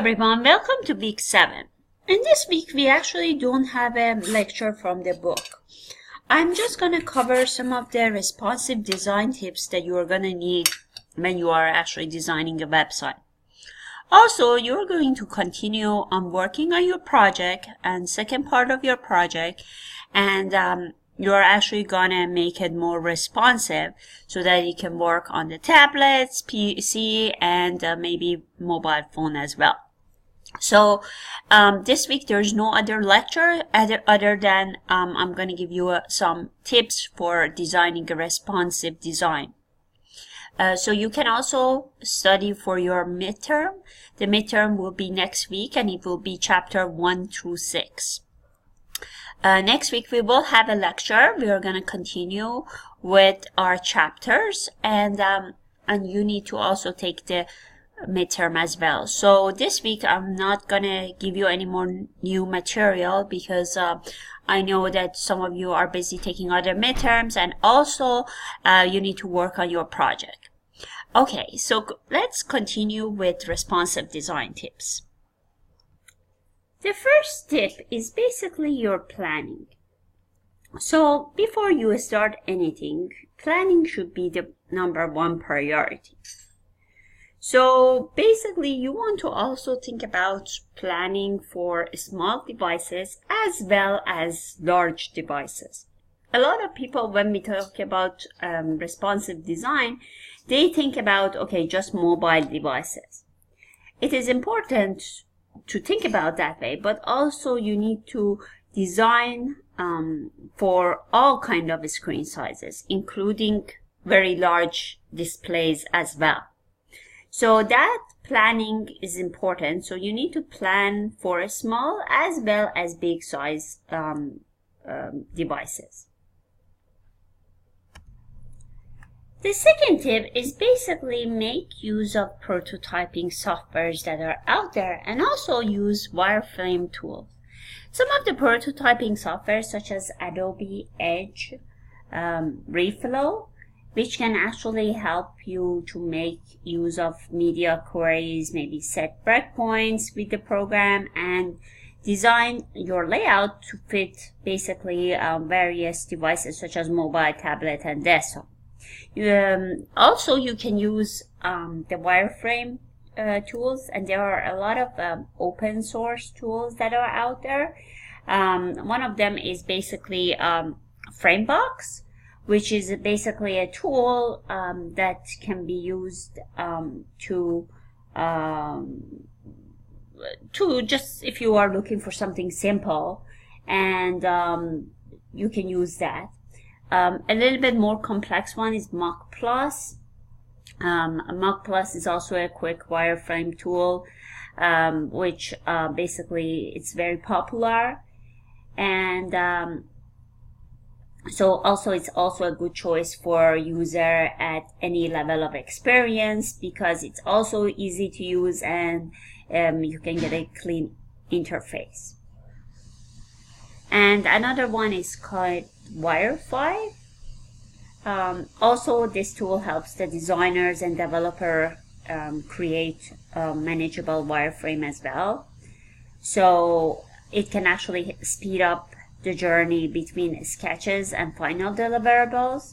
everyone, welcome to week 7. In this week we actually don't have a lecture from the book. I'm just going to cover some of the responsive design tips that you are going to need when you are actually designing a website. Also, you're going to continue on working on your project and second part of your project, and you're actually going to make it more responsive so that you can work on the tablets, PC, and maybe mobile phone as well. So this week there's no other lecture other than I'm going to give you some tips for designing a responsive design. So you can also study for your midterm. The midterm will be next week and it will be chapter 1 through 6. Next week we will have a lecture. We are going to continue with our chapters and you need to also take the midterm as well. So this week I'm not going to give you any more new material because I know that some of you are busy taking other midterms and also you need to work on your project. Okay, so let's continue with responsive design tips. The first tip is basically your planning. So before you start anything, planning should be the number one priority. So basically you want to also think about planning for small devices as well as large devices. A lot of people, when we talk about responsive design, they think about, okay, just mobile devices. It is important to think about that way, but also you need to design for all kind of screen sizes, including very large displays as well. So that planning is important. So you need to plan for small as well as big size devices. The second tip is basically make use of prototyping softwares that are out there and also use wireframe tools. Some of the prototyping software such as Adobe Edge, Reflow, which can actually help you to make use of media queries, maybe set breakpoints with the program and design your layout to fit basically various devices such as mobile, tablet, and desktop. Also, you can use the wireframe tools, and there are a lot of open source tools that are out there. One of them is basically Framebox, which is basically a tool that can be used to just if you are looking for something simple, and you can use that. A little bit more complex one is Mock Plus. Mock Plus is also a quick wireframe tool, which basically it's very popular, and so also it's also a good choice for user at any level of experience because it's also easy to use and you can get a clean interface. And another one is called Wirefy. Also this tool helps the designers and developer create a manageable wireframe as well. So it can actually speed up the journey between sketches and final deliverables.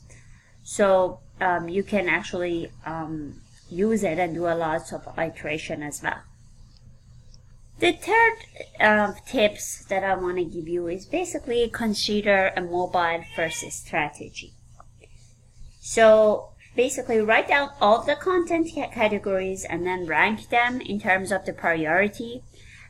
So you can actually use it and do a lot of iteration as well. The third tips that I want to give you is basically consider a mobile first strategy. So basically write down all the content categories and then rank them in terms of the priority,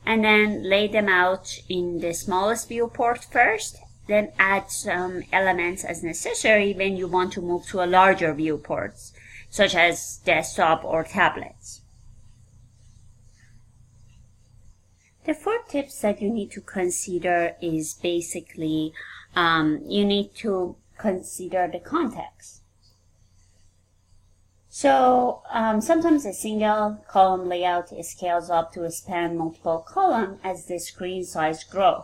and then lay them out in the smallest viewport first, then add some elements as necessary when you want to move to a larger viewports, such as desktop or tablets. The fourth tips that you need to consider is basically you need to consider the context. So sometimes a single column layout scales up to span multiple columns as the screen size grows,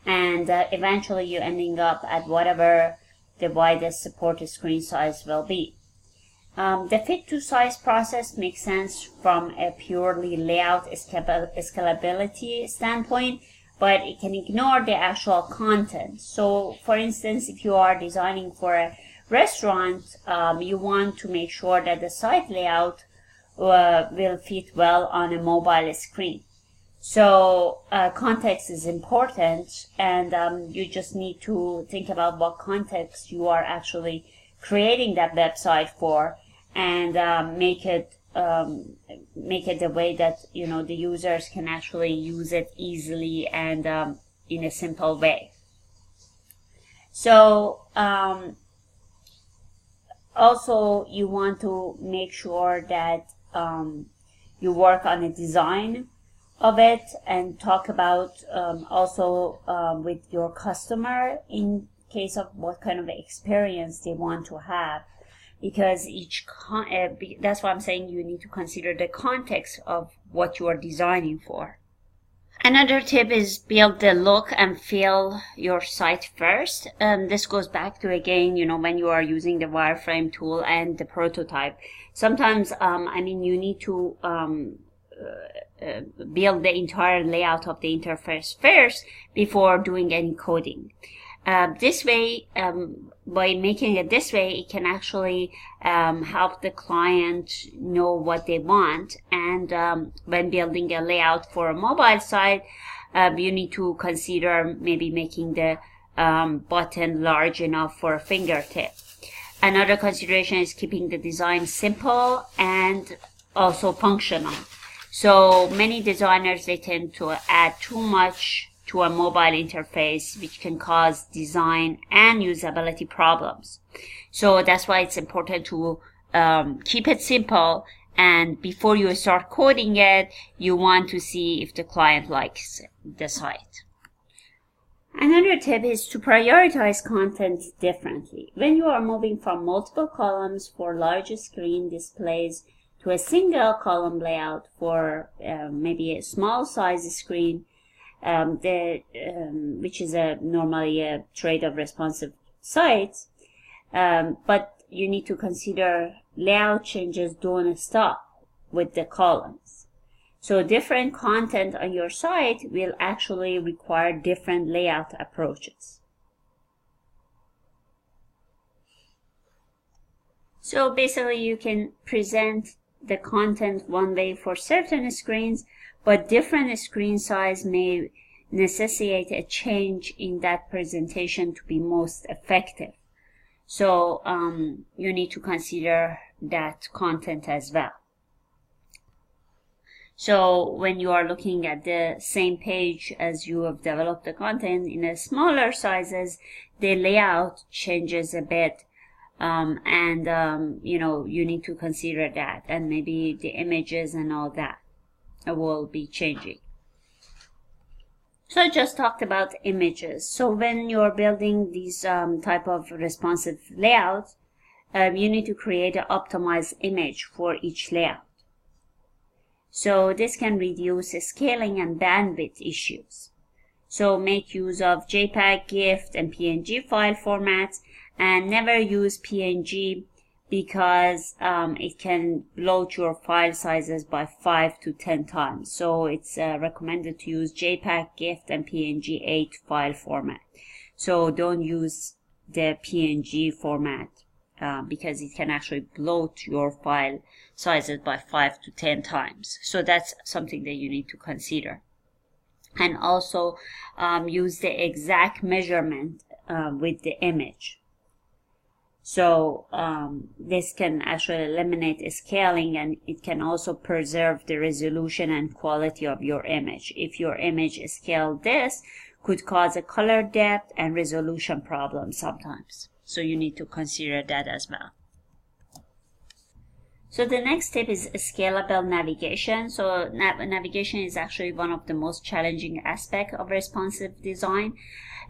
and eventually you're ending up at whatever the widest supported screen size will be. The fit to size process makes sense from a purely layout scalability standpoint, but it can ignore the actual content. So for instance, if you are designing for a restaurant, you want to make sure that the site layout will fit well on a mobile screen. So context is important, and you just need to think about what context you are actually creating that website for, and make it the way that the users can actually use it easily and in a simple way. So also you want to make sure that you work on a design of it and talk about also with your customer in case of what kind of experience they want to have, because that's why I'm saying you need to consider the context of what you are designing for. Another tip is build the look and feel your site first. This goes back to, again, when you are using the wireframe tool and the prototype. Sometimes, you need to build the entire layout of the interface first before doing any coding. This way, by making it this way, it can actually help the client know what they want. And when building a layout for a mobile site, you need to consider maybe making the button large enough for a fingertip. Another consideration is keeping the design simple and also functional. So many designers, they tend to add too much to a mobile interface, which can cause design and usability problems. So that's why it's important to keep it simple, and before you start coding it, you want to see if the client likes the site. Another tip is to prioritize content differently. When you are moving from multiple columns for large screen displays to a single column layout for maybe a small size screen, which is normally a trait of responsive sites, but you need to consider layout changes don't stop with the columns. So different content on your site will actually require different layout approaches. So basically you can present the content one way for certain screens, but different screen size may necessitate a change in that presentation to be most effective. So you need to consider that content as well. So when you are looking at the same page as you have developed the content in a smaller sizes, the layout changes a bit. You need to consider that, and maybe the images and all that will be changing. So I just talked about images. So when you're building these type of responsive layouts, you need to create an optimized image for each layout. So this can reduce scaling and bandwidth issues. So make use of JPEG, GIF, and PNG file formats, and never use PNG because it can bloat your file sizes by 5 to 10 times. So it's recommended to use JPEG, GIF, and PNG 8 file format. So don't use the PNG format because it can actually bloat your file sizes by 5 to 10 times. So that's something that you need to consider. And also use the exact measurement with the image. So this can actually eliminate scaling, and it can also preserve the resolution and quality of your image. If your image is scaled, this could cause a color depth and resolution problem sometimes. So you need to consider that as well. So the next step is scalable navigation. So navigation is actually one of the most challenging aspects of responsive design,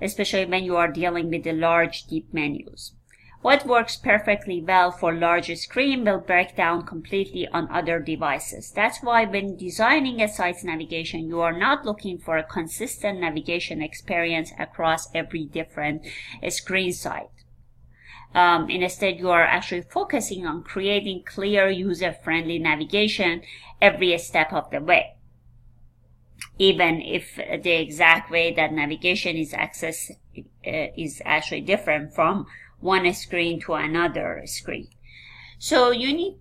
especially when you are dealing with the large, deep menus. What works perfectly well for large screen will break down completely on other devices. That's why when designing a site's navigation, you are not looking for a consistent navigation experience across every different screen site. Instead, you are actually focusing on creating clear, user-friendly navigation every step of the way, even if the exact way that navigation is accessed is actually different from one screen to another screen. So you need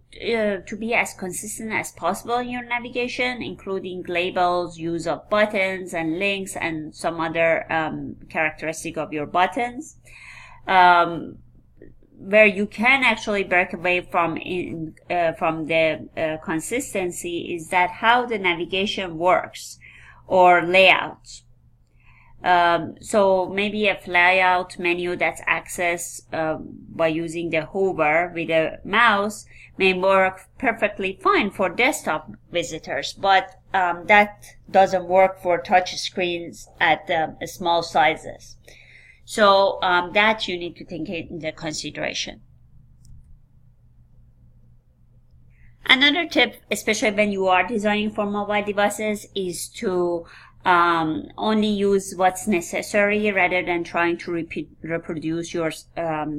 to be as consistent as possible in your navigation, including labels, use of buttons and links, and some other characteristic of your buttons. Where you can actually break away from the consistency is that how the navigation works or layout. So maybe a flyout menu that's accessed by using the hover with a mouse may work perfectly fine for desktop visitors, but that doesn't work for touch screens at small sizes. So that you need to take into consideration. Another tip, especially when you are designing for mobile devices, is to only use what's necessary rather than trying to reproduce your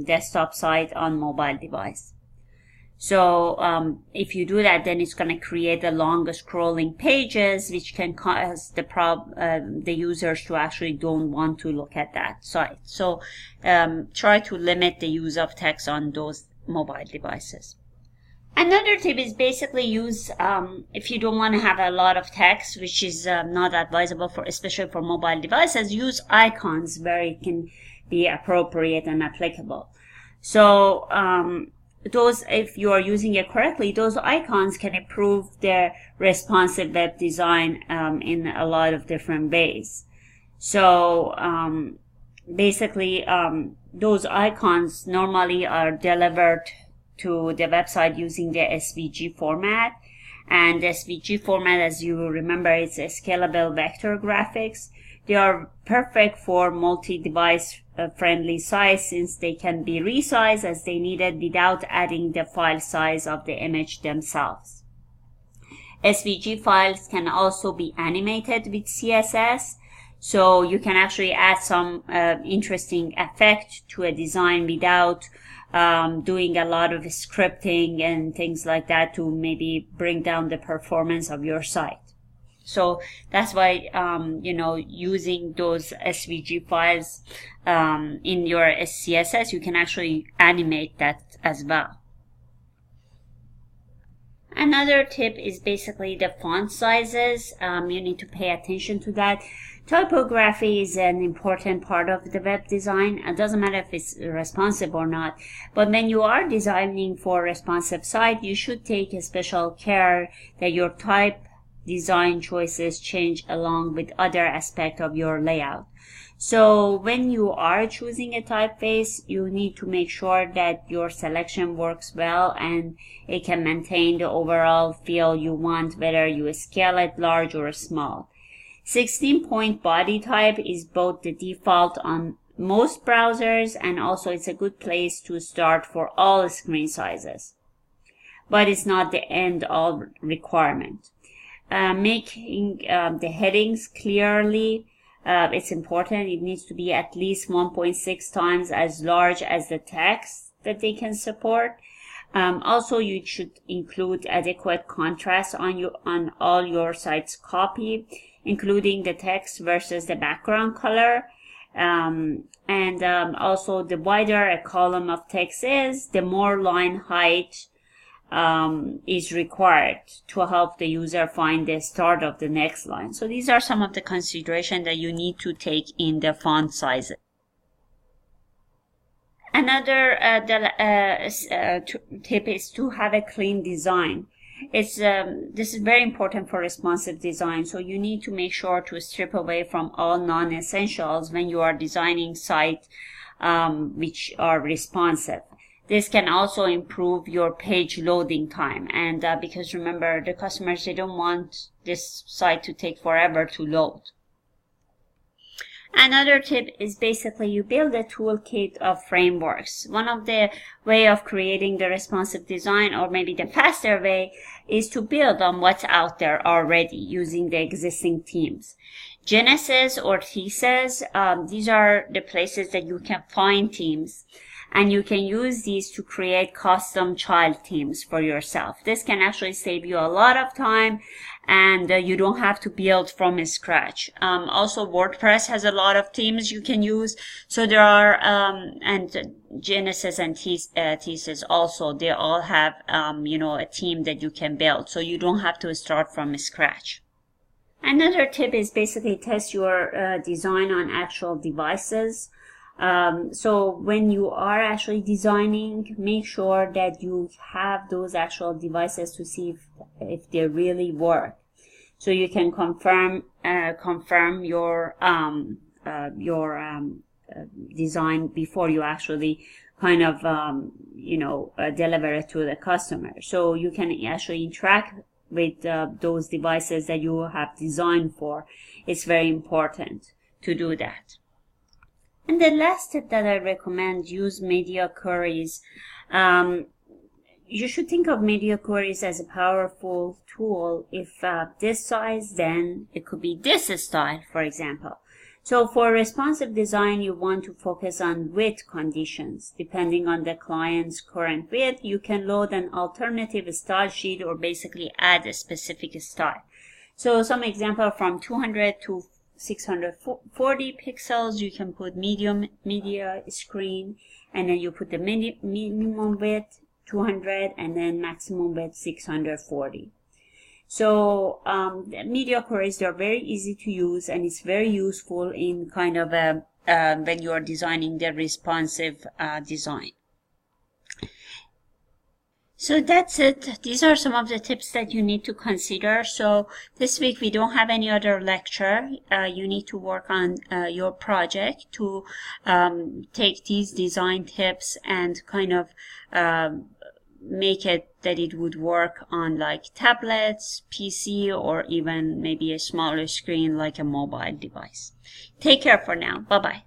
desktop site on mobile device. So if you do that, then it's going to create the long scrolling pages, which can cause the users to actually don't want to look at that site. So try to limit the use of text on those mobile devices. Another tip is basically use, if you don't want to have a lot of text, which is not advisable for, especially for mobile devices, use icons where it can be appropriate and applicable. So those, if you are using it correctly, those icons can improve their responsive web design in a lot of different ways. So basically, those icons normally are delivered to the website using the SVG format. And the SVG format, as you remember, is a scalable vector graphics. They are perfect for multi-device friendly size since they can be resized as they needed without adding the file size of the image themselves. SVG files can also be animated with CSS, so you can actually add some interesting effect to a design without doing a lot of scripting and things like that to maybe bring down the performance of your site. So that's why, using those SVG files in your CSS, you can actually animate that as well. Another tip is basically the font sizes. You need to pay attention to that. Typography is an important part of the web design. It doesn't matter if it's responsive or not, but when you are designing for a responsive site, you should take a special care that your type design choices change along with other aspects of your layout. So when you are choosing a typeface, you need to make sure that your selection works well and it can maintain the overall feel you want, whether you scale it large or small. 16-point body type is both the default on most browsers and also it's a good place to start for all screen sizes. But it's not the end-all requirement. Making the headings clearly, it's important. It needs to be at least 1.6 times as large as the text that they can support. Also, you should include adequate contrast on all your site's copy, including the text versus the background color. Also, the wider a column of text is, the more line height is required to help the user find the start of the next line. So these are some of the considerations that you need to take in the font sizes. Another tip is to have a clean design. This is very important for responsive design, so you need to make sure to strip away from all non-essentials when you are designing sites which are responsive. This can also improve your page loading time, and because remember, the customers, they don't want this site to take forever to load. Another tip is basically you build a toolkit of frameworks. One of the way of creating the responsive design, or maybe the faster way, is to build on what's out there already using the existing themes. Genesis or Thesis, these are the places that you can find themes. and you can use these to create custom child themes for yourself. This can actually save you a lot of time, and you don't have to build from scratch. Also, WordPress has a lot of themes you can use. So there are, and Genesis and Thesis also, they all have, a theme that you can build. So you don't have to start from scratch. Another tip is basically test your design on actual devices. So when you are actually designing, make sure that you have those actual devices to see if they really work. So you can confirm your design before you actually kind of deliver it to the customer. So you can actually interact with those devices that you have designed for. It's very important to do that. And the last tip that I recommend, use media queries. You should think of media queries as a powerful tool. If this size, then it could be this style, for example. So for responsive design, you want to focus on width conditions. Depending on the client's current width, you can load an alternative style sheet or basically add a specific style. So some example from 200 to 640 pixels, you can put media screen, and then you put the minimum width 200 and then maximum width 640. So media queries, they're very easy to use, and it's very useful in kind of when you are designing the responsive design. So that's it. These are some of the tips that you need to consider. So this week we don't have any other lecture. You need to work on your project to take these design tips and kind of make it that it would work on like tablets, PC, or even maybe a smaller screen like a mobile device. Take care for now. Bye-bye.